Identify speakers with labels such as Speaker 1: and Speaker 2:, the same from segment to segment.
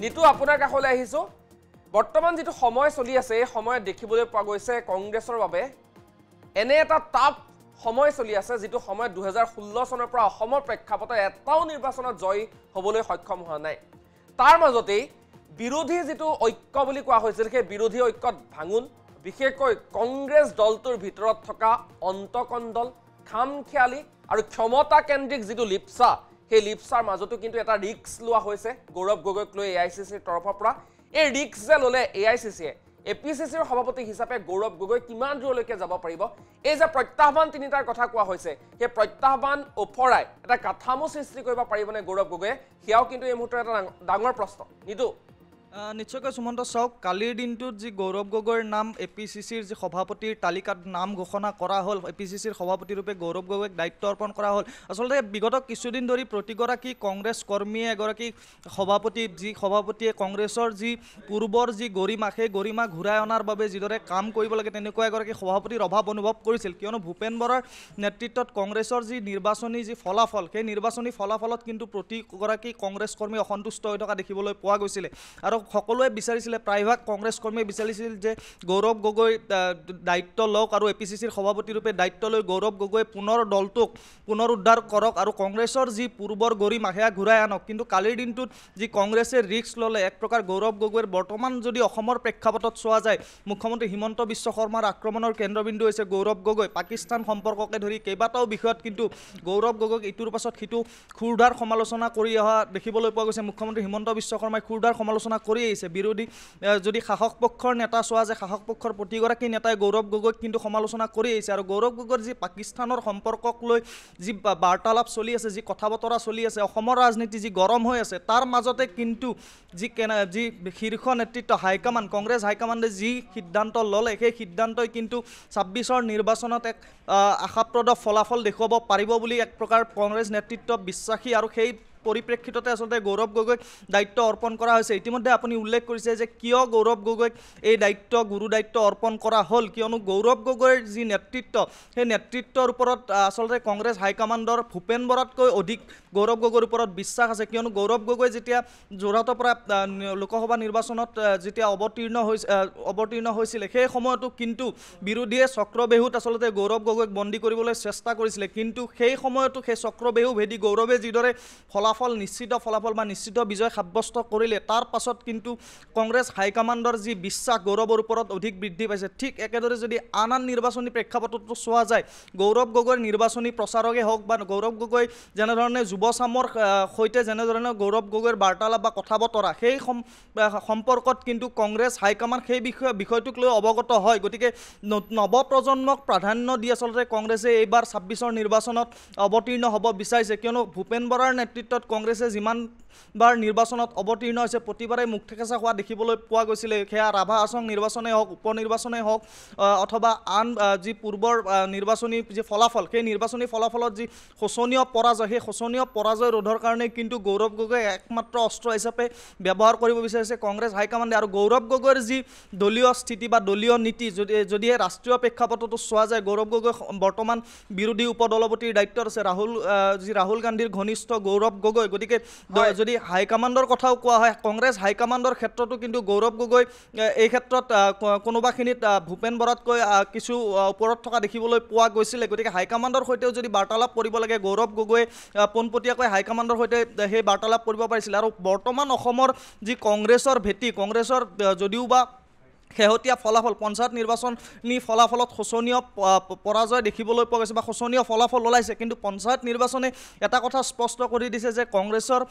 Speaker 1: নিতু আপোনাৰ কাষলৈ আহিছো বৰ্তমান যেটো সময় চলি আছে এই সময়ত দেখিবলৈ পোৱা গৈছে কংগ্ৰেছৰ বাবে এনে এটা টাফ সময় চলি আছে যেটো সময় 2016 চনৰ পৰা অসমৰ প্ৰেক্ষাপটত এটাও নিৰ্বাচনত জয় হ'বলৈ সক্ষম হোৱা নাই তাৰ মাজতেই বিৰোধী যেটো ঐক্য বুলি কোৱা হৈছিল সেই বিৰোধী ঐক্যত ভাঙুন বিশেষকৈ কংগ্ৰেছ দলটোৰ ভিতৰত থকা অন্তকণ্ডল খামখিয়ালি আৰু ক্ষমতা কেন্দ্ৰিক যেটো লিপসা সেই লিপসাৰ মাজতো কিন্তু এটা ৰিস্ক লোৱা হৈছে গৌৰৱ গগৈক লৈ এআইচিচিৰ তৰফৰ পৰা এই ৰিস্ক যে ললে এআইচিচিয়ে এপিচিচিৰ সভাপতি হিচাপে গৌৰৱ গগৈ কিমান দূৰলৈকে যাব পাৰিব এই যে প্ৰত্যাহ্বান তিনিটাৰ কথা কোৱা হৈছে সেই প্ৰত্যাহ্বান ওপৰাই এটা কাঠামো সৃষ্টি কৰিব পাৰিবনে গৌৰৱ গগৈয়ে হিয়াও কিন্তু এই মুহূৰ্তত এটা ডাঙৰ প্ৰশ্ন নিতু
Speaker 2: নিশ্চয়কৈ সুমন্ত চাওক কালিৰ দিনটোত যি গৌৰৱ গগৈৰ নাম এপিচিচিৰ যি সভাপতিৰ তালিকাত নাম ঘোষণা কৰা হ'ল এপিচিচিৰ সভাপতিৰূপে গৌৰৱ গগৈক দায়িত্ব অৰ্পণ কৰা হ'ল আচলতে বিগত কিছুদিন ধৰি প্ৰতিগৰাকী কংগ্ৰেছ কৰ্মীয়ে এগৰাকী সভাপতিয়ে কংগ্ৰেছৰ যি পূৰ্বৰ যি গৰিমা সেই গৰিমা ঘূৰাই অনাৰ বাবে যিদৰে কাম কৰিব লাগে তেনেকুৱা এগৰাকী সভাপতিৰ অভাৱ অনুভৱ কৰিছিল কিয়নো ভূপেন বৰাৰ নেতৃত্বত কংগ্ৰেছৰ যি নিৰ্বাচনী যি ফলাফল সেই নিৰ্বাচনী ফলাফলত কিন্তু প্ৰতিগৰাকী কংগ্ৰেছ কৰ্মী অসন্তুষ্ট হৈ থকা দেখিবলৈ পোৱা গৈছিলে আৰু সকলোৱে বিচাৰিছিলে প্ৰায়ভাগ কংগ্ৰেছ কৰ্মীয়ে বিচাৰিছিল যে গৌৰৱ গগৈ দায়িত্ব লওক আৰু এপিচিচিৰ সভাপতিৰূপে দায়িত্ব লৈ গৌৰৱ গগৈ পুনৰ দলটোক পুনৰুদ্ধাৰ কৰক আৰু কংগ্ৰেছৰ যি পূৰ্বৰ গৰিমা সেয়া ঘূৰাই আনক কিন্তু কালিৰ দিনটোত যি কংগ্ৰেছে ৰিস্ক ল'লে এক প্ৰকাৰ গৌৰৱ গগৈৰ বৰ্তমান যদি অসমৰ প্ৰেক্ষাপটত চোৱা যায় মুখ্যমন্ত্ৰী হিমন্ত বিশ্ব শৰ্মাৰ আক্ৰমণৰ কেন্দ্ৰবিন্দু হৈছে গৌৰৱ গগৈ পাকিস্তান সম্পৰ্ককে ধৰি কেইবাটাও বিষয়ত কিন্তু গৌৰৱ গগৈক ইটোৰ পাছত সিটো খুৰধাৰ সমালোচনা কৰি অহা দেখিবলৈ পোৱা গৈছে মুখ্যমন্ত্ৰী হিমন্ত বিশ্ব শৰ্মাই খুৰধাৰ সমালোচনা কৰি আহিছে বিৰোধী যদি শাসক পক্ষৰ নেতা চোৱা যায় শাসক পক্ষৰ প্ৰতিগৰাকী নেতাই গৌৰৱ গগৈক কিন্তু সমালোচনা কৰি আহিছে আৰু গৌৰৱ গগৈৰ যি পাকিস্তানৰ সম্পৰ্কক লৈ যি বাৰ্তালাপ চলি আছে যি কথা বতৰা চলি আছে অসমৰ ৰাজনীতি যি গৰম হৈ আছে তাৰ মাজতে কিন্তু যি শীৰ্ষ নেতৃত্ব হাইকমাণ্ড কংগ্ৰেছ হাইকমাণ্ডে যি সিদ্ধান্ত ল'লে সেই সিদ্ধান্তই কিন্তু 26ৰ নিৰ্বাচনত এক আশাপ্ৰদ ফলাফল দেখুৱাব পাৰিব বুলি এক প্ৰকাৰ কংগ্ৰেছ নেতৃত্ব বিশ্বাসী আৰু সেই পৰিপ্ৰেক্ষিততে আচলতে গৌৰৱ গগৈক দায়িত্ব অৰ্পণ কৰা হৈছে ইতিমধ্যে আপুনি উল্লেখ কৰিছে যে কিয় গৌৰৱ গগৈক এই গুৰু দায়িত্ব অৰ্পণ কৰা হ'ল কিয়নো গৌৰৱ গগৈৰ যি নেতৃত্ব সেই নেতৃত্বৰ ওপৰত আচলতে কংগ্ৰেছ হাইকমাণ্ডৰ ভূপেন বৰাতকৈ অধিক গৌৰৱ গগৈৰ ওপৰত বিশ্বাস আছে কিয়নো গৌৰৱ গগৈ যেতিয়া যোৰহাটৰ পৰা লোকসভা নিৰ্বাচনত যেতিয়া অৱতীৰ্ণ হৈছিলে সেই সময়তো কিন্তু বিৰোধীয়ে চক্ৰবেহুত আচলতে গৌৰৱ গগৈক বন্দী কৰিবলৈ চেষ্টা কৰিছিলে কিন্তু সেই সময়তো সেই চক্ৰবেহু ভেদি গৌৰৱে যিদৰে নিশ্চিত ফলাফল বা নিশ্চিত বিজয় সাব্যস্ত কৰিলে তাৰ পাছত কিন্তু কংগ্ৰেছ হাইকমাণ্ডৰ যি বিশ্বাস গৌৰৱৰ ওপৰত অধিক বৃদ্ধি পাইছে ঠিক একেদৰে যদি আন নিৰ্বাচনী প্ৰেক্ষাপটতো চোৱা যায় গৌৰৱ গগৈৰ নিৰ্বাচনী প্ৰচাৰকে হওক বা গৌৰৱ গগৈ যেনেধৰণে যুৱচামৰ সৈতে যেনেধৰণে গৌৰৱ গগৈৰ বাৰ্তালাপ বা কথা বতৰা সেই সম্পৰ্কত কিন্তু কংগ্ৰেছ হাইকমাণ্ড সেই বিষয়টোক লৈ অৱগত হয় গতিকে নৱপ্ৰজন্মক প্ৰাধান্য দি আচলতে কংগ্ৰেছে এইবাৰ 26ৰ নিৰ্বাচনত অৱতীৰ্ণ হ'ব বিচাৰিছে কিয়নো ভূপেন বৰাৰ নেতৃত্বত কংগ্ৰেছে যিমানবাৰ নিৰ্বাচনত অৱতীৰ্ণ হৈছে প্ৰতিবাৰে মুখ ঠেকেচা হোৱা দেখিবলৈ পোৱা গৈছিলে সেয়া ৰাভা আসন নিৰ্বাচনেই হওক উপ নিৰ্বাচনেই হওক অথবা আন যি পূৰ্বৰ নিৰ্বাচনী যি ফলাফল সেই নিৰ্বাচনী ফলাফলত যি শোচনীয় পৰাজয় সেই শোচনীয় পৰাজয় ৰোধৰ কাৰণে কিন্তু গৌৰৱ গগৈ একমাত্ৰ অস্ত্ৰ হিচাপে ব্যৱহাৰ কৰিব বিচাৰিছে কংগ্ৰেছ হাইকমাণ্ডে আৰু গৌৰৱ গগৈৰ যি দলীয় স্থিতি বা দলীয় নীতি যদিহে ৰাষ্ট্ৰীয় প্ৰেক্ষাপটতো চোৱা যায় গৌৰৱ গগৈ বৰ্তমান বিৰোধী উপদলপতিৰ দায়িত্বত আছে ৰাহুল গান্ধীৰ ঘনিষ্ঠ গৌৰৱ গগৈ গতিকে যদি হাইকমাণ্ডৰ কথাও কোৱা হয় কংগ্ৰেছ হাইকমাণ্ডৰ ক্ষেত্ৰতো কিন্তু গৌৰৱ গগৈ এই ক্ষেত্ৰত কোনোবাখিনিত ভূপেন বৰাতকৈ কিছু ওপৰত থকা দেখিবলৈ পোৱা গৈছিলে গতিকে হাইকমাণ্ডৰ সৈতেও যদি বাৰ্তালাপ কৰিব লাগে গৌৰৱ গগৈয়ে পোনপটীয়াকৈ হাইকমাণ্ডৰ সৈতে সেই বাৰ্তালাপ কৰিব পাৰিছিল আৰু বৰ্তমান অসমৰ যি কংগ্ৰেছৰ ভেটি কংগ্ৰেছৰ যদিও বা শেহতীয়া ফলাফল পঞ্চায়ত নিৰ্বাচনী ফলাফলত শোচনীয় পৰাজয় দেখিবলৈ পোৱা গৈছে বা শোচনীয় ফলাফল ওলাইছে কিন্তু পঞ্চায়ত নিৰ্বাচনে এটা কথা স্পষ্ট কৰি দিছে যে কংগ্ৰেছৰ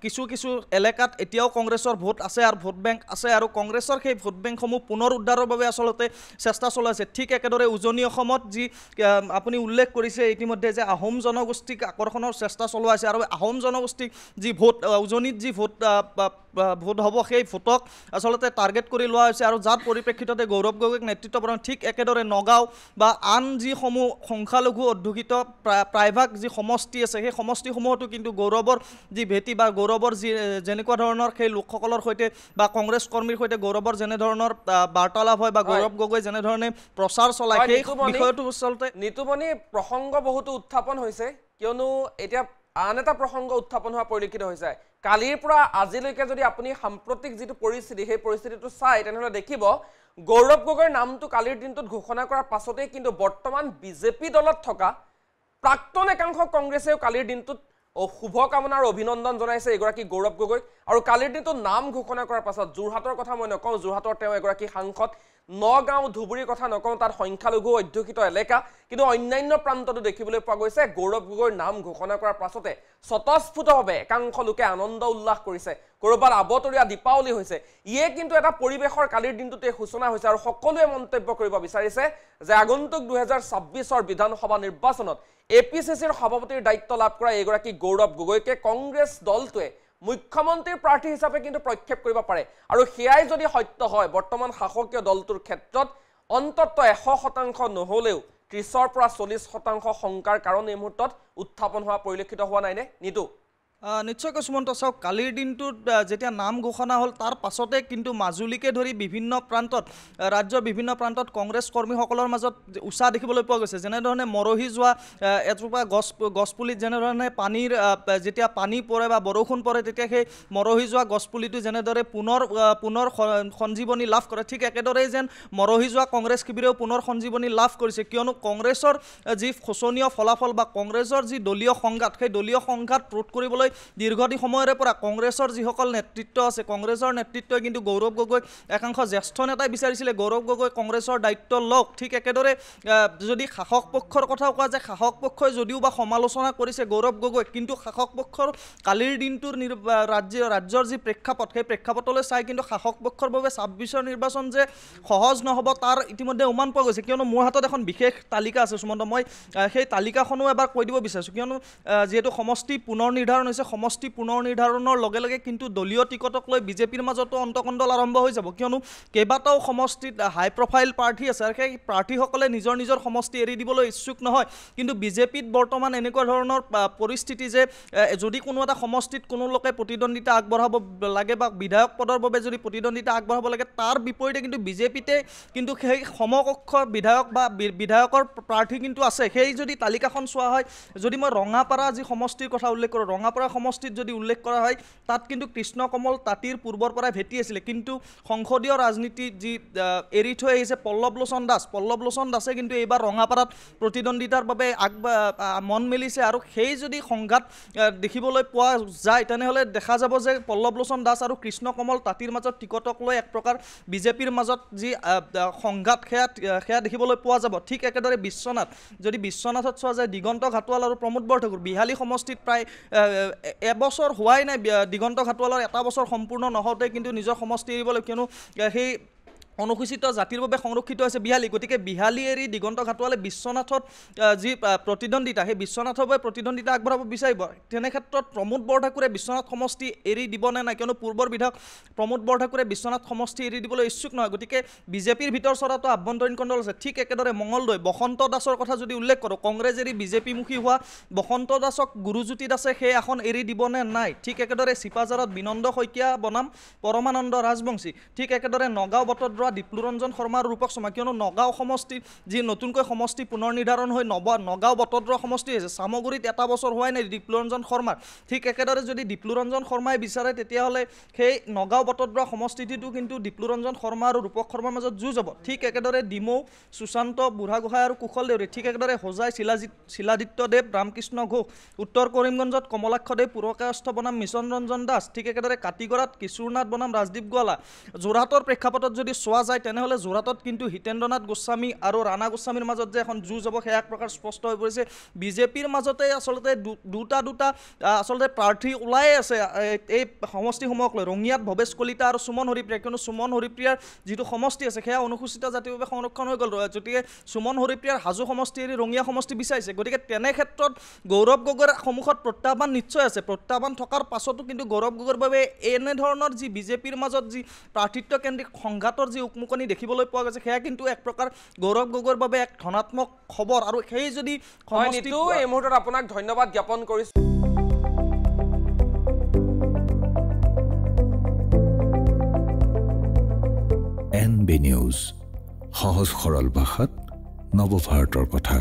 Speaker 2: কিছু এলেকাত এতিয়াও কংগ্ৰেছৰ ভোট আছে আৰু ভোট বেংক আছে আৰু কংগ্ৰেছৰ সেই ভোট বেংকসমূহ পুনৰ উদ্ধাৰৰ বাবে আচলতে চেষ্টা চলাইছে ঠিক একেদৰে উজনি অসমত যি আপুনি উল্লেখ কৰিছে ইতিমধ্যে যে আহোম জনগোষ্ঠীক আকৰ্ষণৰ চেষ্টা চলোৱাইছে আৰু আহোম জনগোষ্ঠীক যি ভোট উজনিত যি ভোট হ'ব সেই ভোটক আচলতে টাৰ্গেট কৰি লোৱা হৈছে আৰু যাৰ পৰিপ্ৰেক্ষিততে গৌৰৱ গগৈক নেতৃত্ব প্ৰদান ঠিক একেদৰে নগাঁও বা আন যিসমূহ সংখ্যালঘু অধ্যুষিত প্ৰায়ভাগ যি সমষ্টি আছে সেই সমষ্টিসমূহতো কিন্তু গৌৰৱৰ যি ভেটি বা গৌৰৱৰ যি যেনেকুৱা ধৰণৰ সেই লোকসকলৰ সৈতে বা কংগ্ৰেছ কৰ্মীৰ সৈতে গৌৰৱৰ যেনেধৰণৰ বাৰ্তালাপ হয় বা গৌৰৱ গগৈ যেনেধৰণে প্ৰচাৰ চলায় সেই বিষয়টো আচলতে
Speaker 1: নিতুমণি প্ৰসংগ বহুতো উত্থাপন হৈছে কিয়নো এতিয়া আন এটা প্ৰসংগ উত্থাপন হোৱা পৰিলক্ষিত হৈছে কালিৰ পৰা আজিলৈকে যদি আপুনি সাম্প্ৰতিক যিটো পৰিস্থিতি সেই পৰিস্থিতিটো চাই তেনেহ'লে দেখিব গৌৰৱ গগৈৰ নামটো কালিৰ দিনটোত ঘোষণা কৰাৰ পাছতেই কিন্তু বৰ্তমান বিজেপি দলত থকা প্ৰাক্তন একাংশ কংগ্ৰেছেও কালিৰ দিনটোত শুভকামনা আৰু অভিনন্দন জনাইছে এগৰাকী গৌৰৱ গগৈক আৰু কালিৰ দিনটোত নাম ঘোষণা কৰাৰ পাছত যোৰহাটৰ কথা মই নকওঁ যোৰহাটৰ তেওঁ এগৰাকী সাংসদ নগাঁও ধুবুৰীৰ কথা নকওঁ তাত সংখ্যালঘু অধ্যুষিত এলেকা কিন্তু অন্যান্য প্ৰান্ততো দেখিবলৈ পোৱা গৈছে গৌৰৱ গগৈৰ নাম ঘোষণা কৰাৰ পাছতে স্বতঃস্ফূৰ্তভাৱে একাংশ লোকে আনন্দ উল্লাস কৰিছে ক'ৰবাত আবতৰীয়া দীপাৱলী হৈছে ইয়ে কিন্তু এটা পৰিৱেশৰ কালিৰ দিনটোতে সূচনা হৈছে আৰু সকলোৱে মন্তব্য কৰিব বিচাৰিছে যে আগন্তুক 2026ৰ বিধানসভা নিৰ্বাচনত এপিচিচিৰ সভাপতিৰ দায়িত্ব লাভ কৰা এগৰাকী গৌৰৱ গগৈকে কংগ্ৰেছ দলটোৱে মুখ্যমন্ত্ৰীৰ প্ৰাৰ্থী হিচাপে কিন্তু প্ৰক্ষেপ কৰিব পাৰে আৰু সেয়াই যদি সত্য হয় বৰ্তমান শাসকীয় দলটোৰ ক্ষেত্ৰত অন্ততঃ 100% নহলেও 30ৰ পৰা 40% শংকাৰ কাৰণ এই মুহূৰ্তত উত্থাপন হোৱা পৰিলক্ষিত হোৱা নাইনে নিতু
Speaker 2: নিশ্চয়কৈ সুমন্ত চাওক কালিৰ দিনটোত যেতিয়া নাম ঘোষণা হ'ল তাৰ পাছতে কিন্তু মাজুলীকে ধৰি বিভিন্ন প্ৰান্তত ৰাজ্যৰ বিভিন্ন প্ৰান্তত কংগ্ৰেছ কৰ্মীসকলৰ মাজত উৎসাহ দেখিবলৈ পোৱা গৈছে যেনেধৰণে মৰহি যোৱা এজোপা গছপুলিত যেনেধৰণে পানীৰ যেতিয়া পানী পৰে বা বৰষুণ পৰে তেতিয়া সেই মৰহি যোৱা গছপুলিটো যেনেদৰে পুনৰ সঞ্জীৱনী লাভ কৰে ঠিক একেদৰেই যেন মৰহি যোৱা কংগ্ৰেছ শিবিৰেও পুনৰ সঞ্জীৱনী লাভ কৰিছে কিয়নো কংগ্ৰেছৰ যি শোচনীয় ফলাফল বা কংগ্ৰেছৰ যি দলীয় সংঘাত সেই দলীয় সংঘাত ৰোধ কৰিবলৈ দীৰ্ঘদিন সময়ৰে পৰা কংগ্ৰেছৰ যিসকল নেতৃত্ব আছে কংগ্ৰেছৰ নেতৃত্বই কিন্তু গৌৰৱ গগৈক একাংশ জ্যেষ্ঠ নেতাই বিচাৰিছিলে গৌৰৱ গগৈ কংগ্ৰেছৰ দায়িত্ব লওক ঠিক একেদৰে যদি শাসক পক্ষৰ কথা কোৱা যায় শাসক পক্ষই যদিও বা সমালোচনা কৰিছে গৌৰৱ গগৈক কিন্তু শাসক পক্ষৰ কালিৰ দিনটোৰ ৰাজ্যৰ যি প্ৰেক্ষাপট সেই প্ৰেক্ষাপটলৈ চাই কিন্তু শাসক পক্ষৰ বাবে 26ৰ নিৰ্বাচন যে সহজ নহ'ব তাৰ ইতিমধ্যে উমান পোৱা গৈছে কিয়নো মোৰ হাতত এখন বিশেষ তালিকা আছে সুমন্ত মই সেই তালিকাখনো এবাৰ কৈ দিব বিচাৰিছোঁ কিয়নো যিহেতু সমষ্টি পুনৰ নিৰ্ধাৰণ হৈছে সমষ্টি পুনৰ নিৰ্ধাৰণৰ লগে লগে কিন্তু দলীয় টিকটক লৈ বিজেপিৰ মাজতো অন্তকণ্ডল আৰম্ভ হৈ যাব কিয়নো কেইবাটাও সমষ্টিত হাই প্ৰফাইল প্ৰাৰ্থী আছে আৰু সেই প্ৰাৰ্থীসকলে নিজৰ সমষ্টি এৰি দিবলৈ ইচ্ছুক নহয় কিন্তু বিজেপিত বৰ্তমান এনেকুৱা ধৰণৰ পৰিস্থিতি যে যদি কোনো এটা সমষ্টিত কোনো লোকে প্ৰতিদ্বন্দ্বিতা আগবঢ়াব লাগে বা বিধায়ক পদৰ বাবে যদি প্ৰতিদ্বন্দ্বিতা আগবঢ়াব লাগে তাৰ বিপৰীতে কিন্তু বিজেপিতে কিন্তু সেই সমকক্ষ বিধায়ক বা বিধায়কৰ প্ৰাৰ্থী কিন্তু আছে সেই যদি তালিকাখন চোৱা হয় যদি মই ৰঙাপাৰা যি সমষ্টিৰ কথা উল্লেখ কৰোঁ ৰঙাপাৰা সমষ্টিত যদি উল্লেখ কৰা হয় তাত কিন্তু কৃষ্ণ কমল তাঁতীৰ পূৰ্বৰ পৰাই ভেটি আছিলে কিন্তু সংসদীয় ৰাজনীতি যি এৰি থৈ আহিছে পল্লৱ লোচন দাসে কিন্তু এইবাৰ ৰঙাপাৰাত প্ৰতিদ্বন্দ্বিতাৰ বাবে মন মেলিছে আৰু সেই যদি সংঘাত দেখিবলৈ পোৱা যায় তেনেহ'লে দেখা যাব যে পল্লৱ লোচন দাস আৰু কৃষ্ণ কমল তাঁতীৰ মাজত টিকটক লৈ এক প্ৰকাৰ বিজেপিৰ মাজত যি সংঘাত সেয়া দেখিবলৈ পোৱা যাব ঠিক একেদৰে বিশ্বনাথত চোৱা যায় দিগন্ত ঘাটোৱাল আৰু প্ৰমোদ বৰঠাকুৰ বিহালী সমষ্টিত প্ৰায় এবছৰ হোৱাই নাই দিগন্ত ঘাটোৱালৰ এটা বছৰ সম্পূৰ্ণ নহওঁতে কিন্তু নিজৰ সমষ্টি এৰিবলৈ কিয়নো সেই অনুসূচিত জাতিৰ বাবে সংৰক্ষিত হৈছে বিহালী গতিকে বিহালী এৰি দিগন্ত ঘাটোৱালে বিশ্বনাথত যি প্ৰতিদ্বন্দ্বিতা সেই বিশ্বনাথৰ বাবে প্ৰতিদ্বন্দ্বিতা আগবঢ়াব বিচাৰিব তেনে ক্ষেত্ৰত প্ৰমোদ বৰঠাকুৰে বিশ্বনাথ সমষ্টি এৰি দিবনে নাই কিয়নো পূৰ্বৰ বিধায়ক প্ৰমোদ বৰঠাকুৰে বিশ্বনাথ সমষ্টি এৰি দিবলৈ ইচ্ছুক নহয় গতিকে বিজেপিৰ ভিতৰ চৰাটো আভ্যন্তৰীণ কণ্ডল আছে ঠিক একেদৰে মঙলদৈ বসন্ত দাসৰ কথা যদি উল্লেখ কৰোঁ কংগ্ৰেছ এৰি বিজেপিমুখী হোৱা বসন্ত দাসক গুৰুজ্যোতি দাসে সেই আসন এৰি দিবনে নাই ঠিক একেদৰে চিপাঝাৰত বিনন্দ শইকীয়া বনাম পৰমানন্দ ৰাজবংশী ঠিক একেদৰে নগাঁও বটদ্ৰৱা দীপ্লুৰঞ্জন শৰ্মা আৰু ৰূপক শৰ্মা কিয়নো নগাঁও সমষ্টি যি নতুনকৈ সমষ্টি পুনৰ নিৰ্ধাৰণ হৈ নগাঁও বটদ্ৰৱা সমষ্টি হৈছে চামগুৰিত এটা বছৰ হোৱাই নাই দীপ্লুৰঞ্জন শৰ্মাৰ ঠিক একেদৰে যদি দীপ্লুৰঞ্জন শৰ্মাই বিচাৰে তেতিয়াহ'লে সেই নগাঁও বটদ্ৰৱা সমষ্টিটো কিন্তু দীপ্লুৰঞ্জন শৰ্মা আৰু ৰূপক শৰ্মাৰ মাজত যুঁজ হ'ব ঠিক একেদৰে ডিমৌ সুশান্ত বুঢ়াগোহাঁই আৰু কুশল দেউৰী ঠিক একেদৰে হোজাই শিলাদিত্য দেৱ ৰামকৃষ্ণ ঘোষ উত্তৰ কৰিমগঞ্জত কমলাক্ষ দেৱ পুৰকায়স্থ বনাম মিছন ৰঞ্জন দাস ঠিক একেদৰে কাটিগড়াত কিশোৰনাথ বনাম ৰাজদীপ গোৱালা যোৰহাটৰ প্ৰেক্ষাপটত যদি চোৱা যায় তেনেহ'লে যোৰহাটত কিন্তু হিতেন্দ্ৰনাথ গোস্বামী আৰু ৰাণা গোস্বামীৰ মাজত যে এখন যুঁজ হ'ব সেয়া এক প্ৰকাৰ স্পষ্ট হৈ পৰিছে বিজেপিৰ মাজতে আচলতে দুটা আচলতে প্ৰাৰ্থী ওলাই আছে এই সমষ্টিসমূহক লৈ ৰঙিয়াত ভৱেশ কলিতা আৰু সুমন হৰিপ্ৰিয়া কিয়নো সুমন হৰিপ্ৰিয়াৰ যিটো সমষ্টি আছে সেয়া অনুসূচিত জাতিৰ বাবে সংৰক্ষণ হৈ গ'ল গতিকে সুমন হৰিপ্ৰিয়াৰ হাজো সমষ্টি এৰি ৰঙিয়া সমষ্টি বিচাৰিছে গতিকে তেনে ক্ষেত্ৰত গৌৰৱ গগৈৰ সন্মুখত প্ৰত্যাহ্বান নিশ্চয় আছে প্ৰত্যাহ্বান থকাৰ পাছতো কিন্তু গৌৰৱ গগৈৰ বাবে এনেধৰণৰ যি বিজেপিৰ মাজত যি প্ৰাৰ্থিত্ব কেন্দ্ৰিক সংঘাতৰ যি উকমুকনি দেখিবলৈ পোৱা গৈছে সেয়া কিন্তু এক প্ৰকাৰ গৌৰৱ গগৈৰ বাবে এক ধনাত্মক খবৰ আৰু সেই যদি
Speaker 1: এই মুহূৰ্তত আপোনাক ধন্যবাদ জ্ঞাপন কৰিছোঁ
Speaker 3: NB নিউজ সহজ সৰল ভাষাত নৱভাৰতৰ কথা